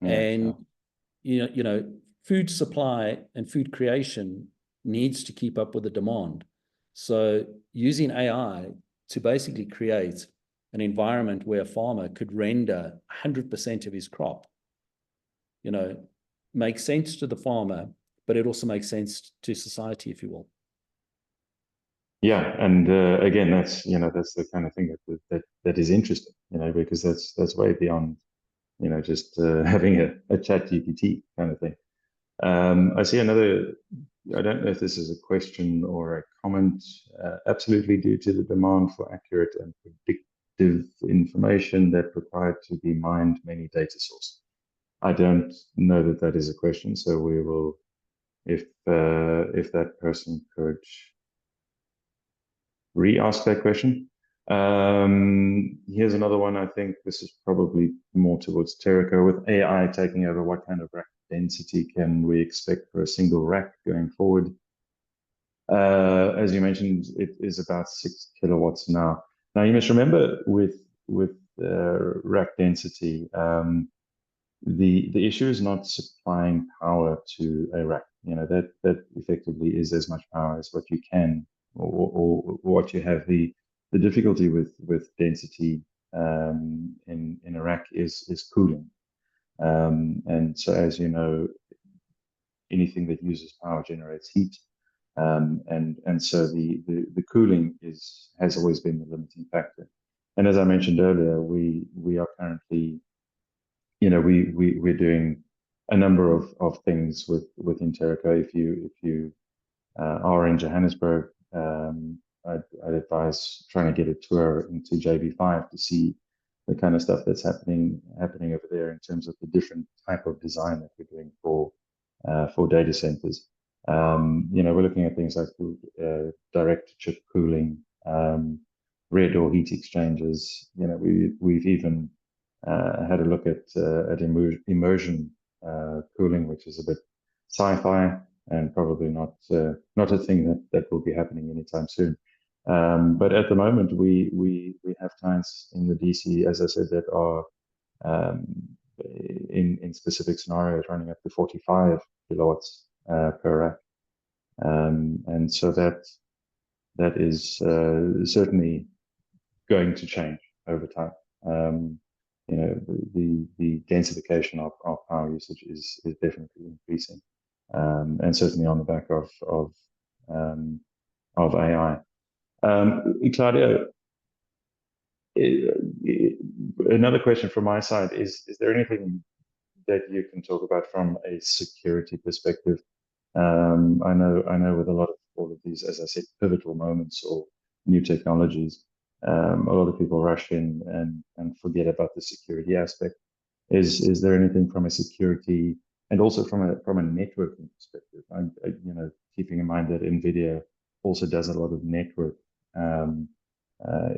And, food supply and food creation needs to keep up with the demand. So using AI to basically create an environment where a farmer could render 100% of his crop makes sense to the farmer, but it also makes sense to society, if you will. Yeah, and again, that's the kind of thing that is interesting, because that's way beyond just having a chat GPT kind of thing. I see another. I don't know if this is a question or a comment. Absolutely, due to the demand for accurate and predictive information that required to be mined many data sources. I don't know that is a question, so we will, if that person could re-ask that question. Here's another one. I think this is probably more towards Teraco. With AI taking over, what kind of rack density can we expect for a single rack going forward? As you mentioned, it is about 6 kilowatts now. Now you must remember with rack density, the issue is not supplying power to a rack. That effectively is as much power as what you can or what you have. The difficulty with density in a rack is cooling. And so, as you know, anything that uses power generates heat. And so the cooling has always been the limiting factor. And as I mentioned earlier, we are currently, we're doing a number of things within Teraco. If you are in Johannesburg, I'd advise trying to get a tour into JB5 to see the kind of stuff that's happening over there in terms of the different type of design that we're doing for data centers. We're looking at things like direct chip cooling, rear door heat exchangers. We've even had a look at immersion cooling, which is a bit sci-fi and probably not a thing that will be happening anytime soon. But at the moment, we have clients in the DC, as I said, that are in specific scenarios running up to 45 kilowatts per rack. And so that is certainly going to change over time. The densification of power usage is definitely increasing, and certainly on the back of AI. Claudio, another question from my side is there anything that you can talk about from a security perspective? I know with a lot of all of these, as I said, pivotal moments or new technologies, a lot of people rush in and forget about the security aspect. Is there anything from a security and also from a networking perspective? Keeping in mind that NVIDIA also does a lot of network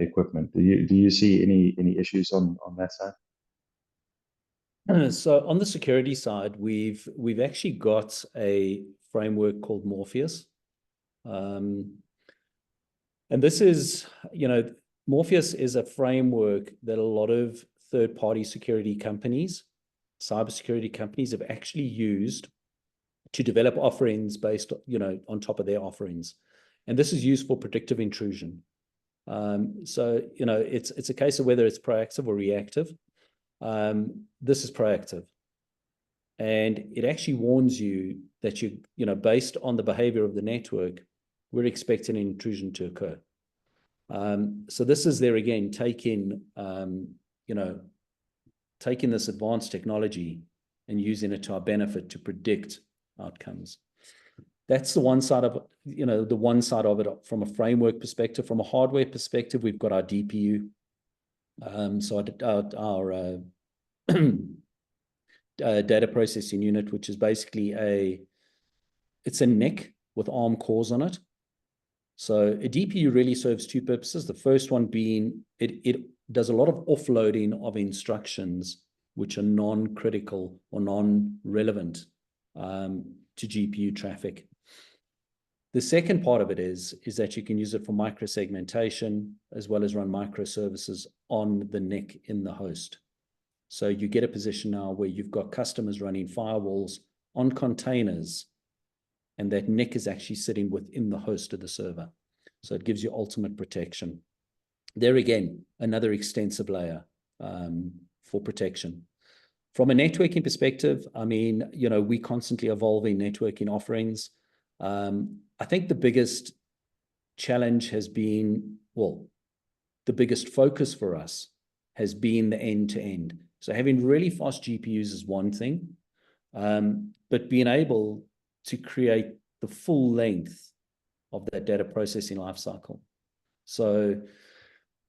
equipment. Do you see any issues on that side? So on the security side, we've actually got a framework called Morpheus. And this is, Morpheus is a framework that a lot of third-party security companies, cybersecurity companies, have actually used to develop offerings based, on top of their offerings. And this is used for predictive intrusion. So, it's a case of whether it's proactive or reactive. This is proactive. And it actually warns you that based on the behavior of the network, we're expecting an intrusion to occur. So this is there again, taking this advanced technology and using it to our benefit to predict outcomes. That's the one side of it, the one side of it from a framework perspective. From a hardware perspective, we've got our DPU. So our data processing unit, which is basically it's a NIC with ARM cores on it. So a DPU really serves two purposes. The first one being it does a lot of offloading of instructions which are non-critical or non-relevant to GPU traffic. The second part of it is that you can use it for microsegmentation as well as run microservices on the NIC in the host. So you get a position now where you've got customers running firewalls on containers, and that NIC is actually sitting within the host of the server. So it gives you ultimate protection. There again, another extensive layer for protection. From a networking perspective, I mean, we constantly evolving networking offerings. I think the biggest challenge has been, well, the biggest focus for us has been the end-to-end. So having really fast GPUs is one thing, but being able to create the full length of that data processing lifecycle. So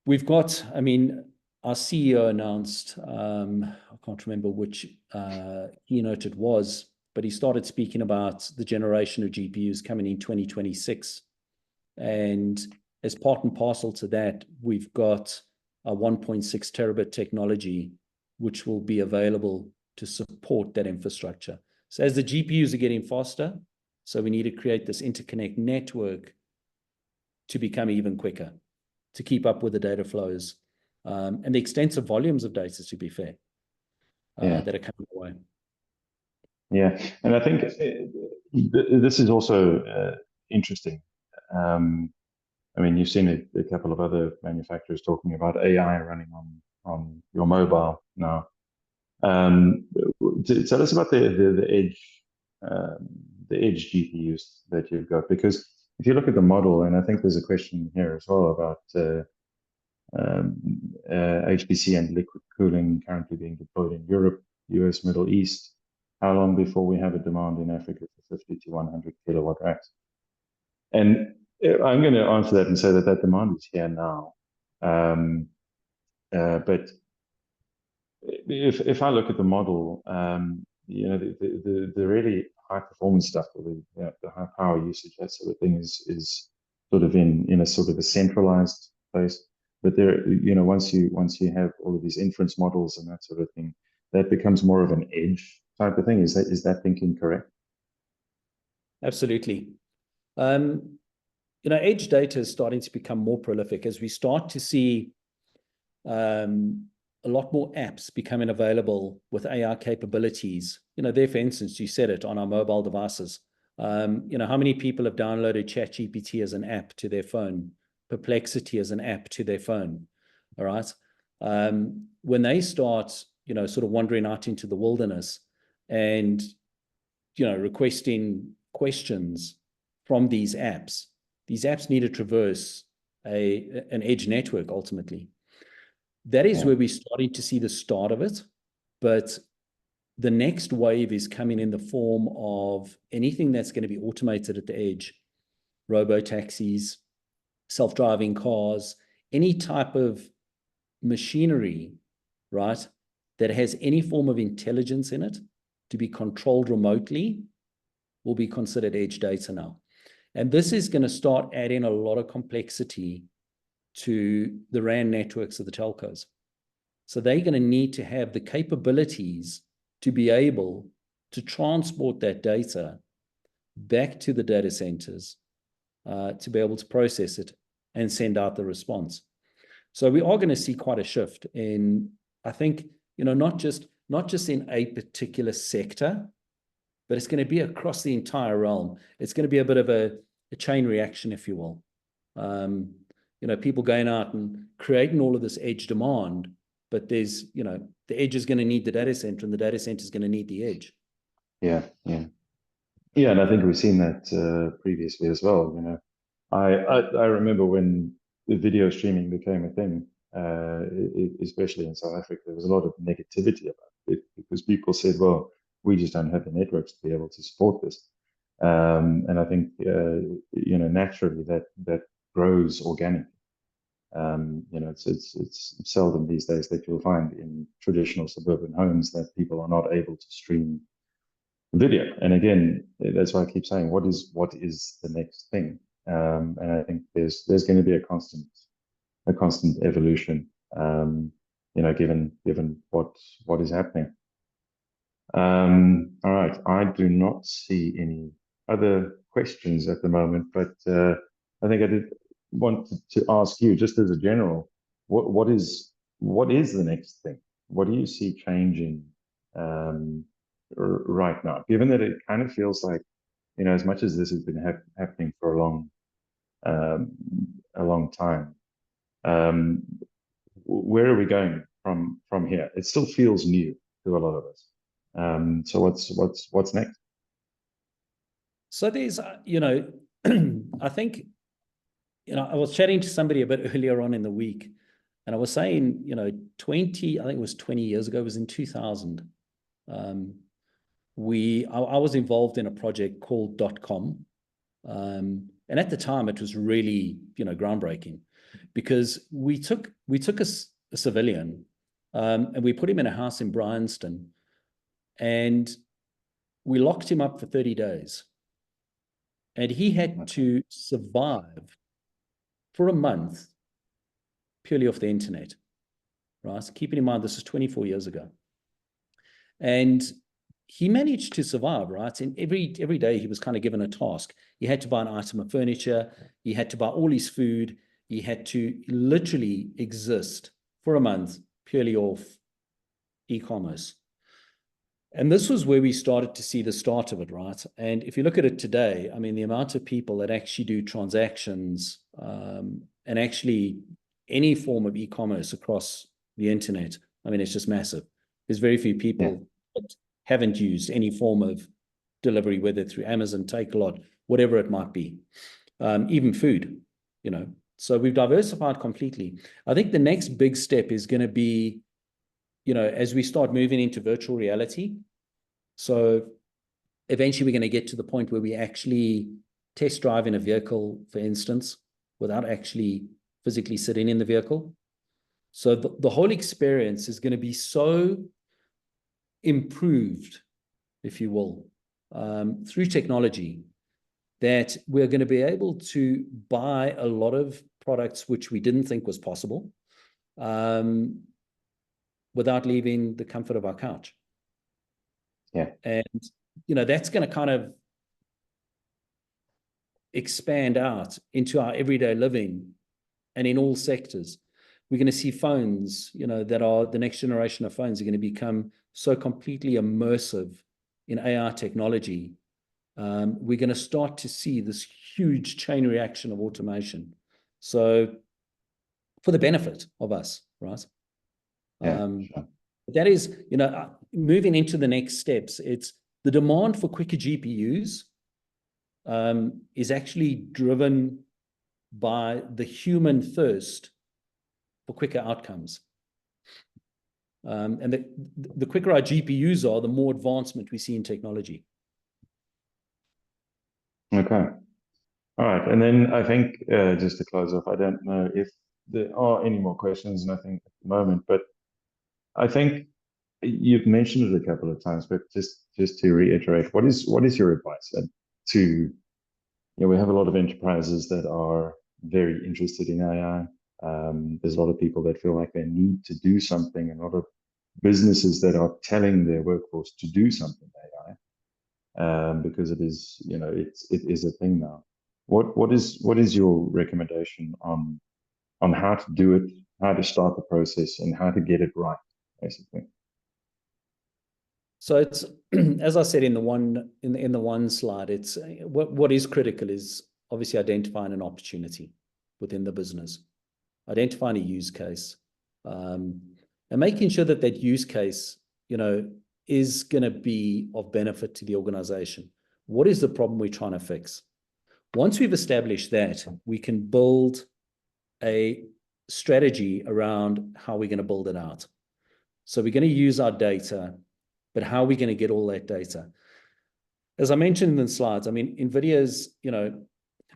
we've got, I mean, our CEO announced, I can't remember which keynote it was, but he started speaking about the generation of GPUs coming in 2026. And as part and parcel to that, we've got a 1.6 terabit technology, which will be available to support that infrastructure. So as the GPUs are getting faster, so we need to create this interconnect network to become even quicker, to keep up with the data flows, and the extensive volumes of data, to be fair, that are coming away. Yeah, and I think this is also interesting. I mean, you've seen a couple of other manufacturers talking about AI running on your mobile now. Tell us about the edge GPUs that you've got, because if you look at the model, and I think there's a question here as well about HPC and liquid cooling currently being deployed in Europe, US, Middle East. How long before we have a demand in Africa for 50 to 100 kilowatt racks? And I'm going to answer that and say that that demand is here now. But if I look at the model, the really high performance stuff, or the high power usage, that sort of thing is sort of in a sort of a centralized place. But there, once you have all of these inference models and that sort of thing, that becomes more of an edge type of thing. Is that thinking correct? Absolutely. Edge data is starting to become more prolific as we start to see a lot more apps becoming available with AI capabilities. There, for instance, you said it, on our mobile devices. How many people have downloaded ChatGPT as an app to their phone, Perplexity as an app to their phone? All right. When they start, sort of wandering out into the wilderness and, requesting questions from these apps need to traverse an edge network ultimately. That is where we're starting to see the start of it. But the next wave is coming in the form of anything that's going to be automated at the edge, robo-taxis, self-driving cars, any type of machinery, right, that has any form of intelligence in it to be controlled remotely will be considered edge data now. And this is going to start adding a lot of complexity to the RAN networks of the telcos. So they're going to need to have the capabilities to be able to transport that data back to the data centers, to be able to process it and send out the response. So we are going to see quite a shift in, I think, not just in a particular sector, but it's going to be across the entire realm. It's going to be a bit of a chain reaction, if you will. People going out and creating all of this edge demand, but there's, the edge is going to need the data center, and the data center is going to need the edge. Yeah, and I think we've seen that previously as well. I remember when the video streaming became a thing, especially in South Africa, there was a lot of negativity about it because people said, well, we just don't have the networks to be able to support this. And I think, naturally that grows organically. It's seldom these days that you'll find in traditional suburban homes that people are not able to stream video. And again, that's why I keep saying, what is the next thing? And I think there's going to be a constant evolution, given what is happening. All right, I do not see any other questions at the moment, but I think I did want to ask you, just as a general, what is the next thing? What do you see changing right now, given that it kind of feels like, as much as this has been happening for a long time, where are we going from here? It still feels new. to a lot of us. So what's next? So there's, I think, I was chatting to somebody a bit earlier on in the week, and I was saying, I think it was 20 years ago, it was in 2000. I was involved in a project called .com. And at the time it was really, groundbreaking, because we took a civilian, and we put him in a house in Bryanston, and we locked him up for 30 days. And he had to survive for a month purely off the internet, right? So keeping in mind, this is 24 years ago. And he managed to survive, right? And every day he was kind of given a task. He had to buy an item of furniture. He had to buy all his food. He had to literally exist for a month purely off e-commerce. And this was where we started to see the start of it, right? And if you look at it today, I mean, the amount of people that actually do transactions, and actually any form of e-commerce across the internet, I mean, it's just massive. There's very few people that haven't used any form of delivery, whether through Amazon, Takealot, whatever it might be, even food, So we've diversified completely. I think the next big step is going to be, as we start moving into virtual reality. So eventually we're going to get to the point where we actually test drive in a vehicle, for instance, without actually physically sitting in the vehicle. So the whole experience is going to be so improved, if you will, through technology, that we're going to be able to buy a lot of products which we didn't think was possible, without leaving the comfort of our couch. Yeah. And, that's going to kind of expand out into our everyday living and in all sectors. We're going to see phones, that are the next generation of phones are going to become so completely immersive in AI technology. We're going to start to see this huge chain reaction of automation. So for the benefit of us, right? Sure. That is, moving into the next steps, it's the demand for quicker GPUs is actually driven by the human thirst for quicker outcomes. And the quicker our GPUs are, the more advancement we see in technology. Okay. All right. And then I think, just to close off, I don't know if there are any more questions, nothing at the moment, but I think you've mentioned it a couple of times, but just to reiterate, what is your advice to, we have a lot of enterprises that are very interested in AI. There's a lot of people that feel like they need to do something, and a lot of businesses that are telling their workforce to do something AI, because it is, it is a thing now. What is your recommendation on how to do it, how to start the process, and how to get it right, basically? So it's, as I said in the one slide, it's what is critical is obviously identifying an opportunity within the business, identifying a use case, and making sure that that use case, is going to be of benefit to the organization. What is the problem we're trying to fix? Once we've established that, we can build a strategy around how we're going to build it out. So we're going to use our data, but how are we going to get all that data? As I mentioned in the slides, I mean, NVIDIA's,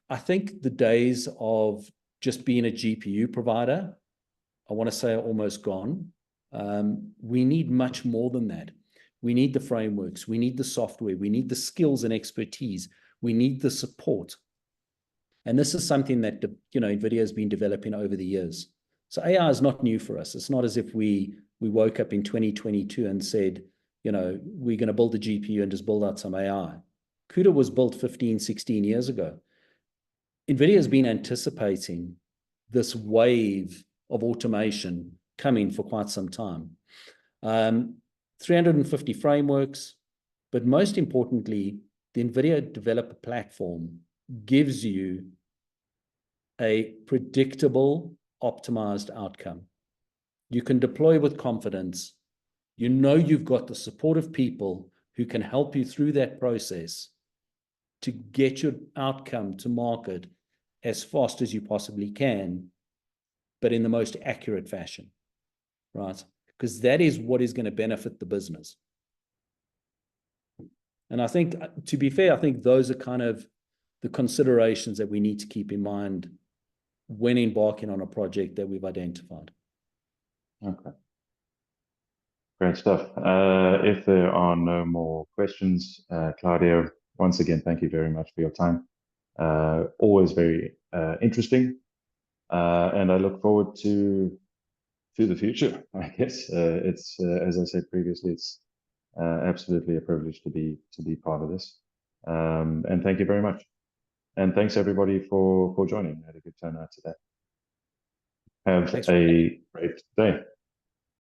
I think the days of just being a GPU provider, I want to say, are almost gone. We need much more than that. We need the frameworks, we need the software, we need the skills and expertise, we need the support. And this is something that, NVIDIA has been developing over the years. So AI is not new for us. It's not as if we woke up in 2022 and said, we're going to build a GPU and just build out some AI. CUDA was built 15, 16 years ago. NVIDIA has been anticipating this wave of automation coming for quite some time. 350 frameworks, but most importantly, the NVIDIA developer platform gives you a predictable, optimized outcome. You can deploy with confidence. You know you've got the supportive people who can help you through that process to get your outcome to market as fast as you possibly can, but in the most accurate fashion, right? Because that is what is going to benefit the business. And I think, to be fair, I think those are kind of the considerations that we need to keep in mind when embarking on a project that we've identified. Okay. Great stuff. If there are no more questions, Claudio, once again, thank you very much for your time. Always very interesting. And I look forward to the future, I guess. It's as I said previously, it's absolutely a privilege to be part of this. And thank you very much. And thanks everybody for joining. I had a good turnout today. Have a great day.